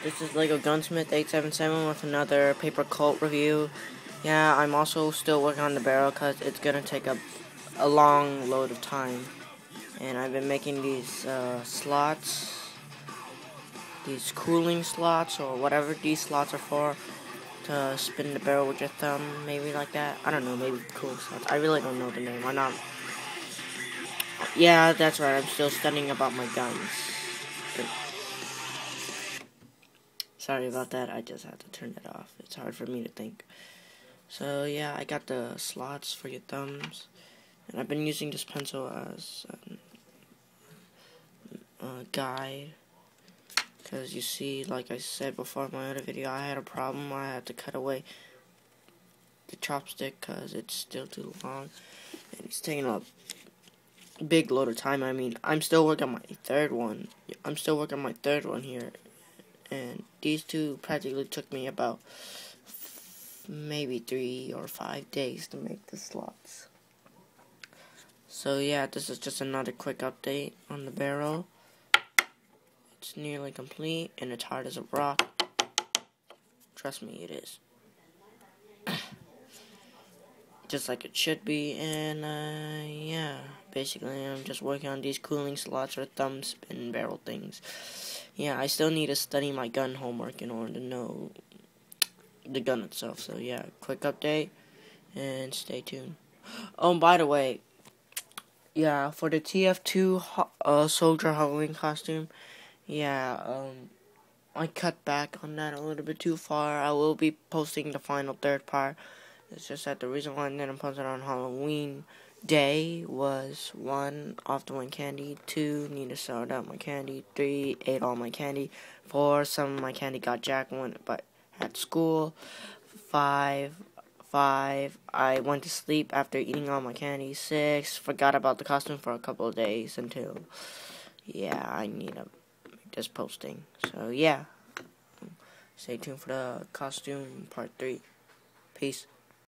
This is Lego Gunsmith 877 with another Paper Cult review. Yeah, I'm also still working on the barrel because it's going to take a long load of time. And I've been making these slots, these cooling slots, or whatever these slots are for, to spin the barrel with your thumb, maybe like that. I don't know, maybe cooling slots. I really don't know the name. I'm not. Yeah, that's right, I'm still studying about my guns. Sorry about that, I just had to turn it off. It's hard for me to think. So yeah, I got the slots for your thumbs, and I've been using this pencil as a guide, because you see, like I said before in my other video, I had a problem. I had to cut away the chopstick because it's still too long, and it's taking a big load of time. I mean, I'm still working on my third one. Here, and these two practically took me about maybe 3 or 5 days to make the slots. So yeah, this is just another quick update on the barrel. It's nearly complete, and it's hard as a rock. Trust me, it is. Just like it should be, and yeah, basically I'm just working on these cooling slots or thumb spin barrel things. Yeah, I still need to study my gun homework in order to know the gun itself. So yeah, quick update, and stay tuned. Oh, by the way, yeah, for the TF2 soldier Halloween costume, yeah, I cut back on that a little bit too far. I will be posting the final third part. It's just that the reason why I didn't post it on Halloween day was 1, off to win candy, 2, need to sort out my candy, 3, ate all my candy, 4, some of my candy got jacked but at school, 5, I went to sleep after eating all my candy, 6, forgot about the costume for a couple of days until, yeah, I need to make this posting. So yeah, stay tuned for the costume part 3. Peace.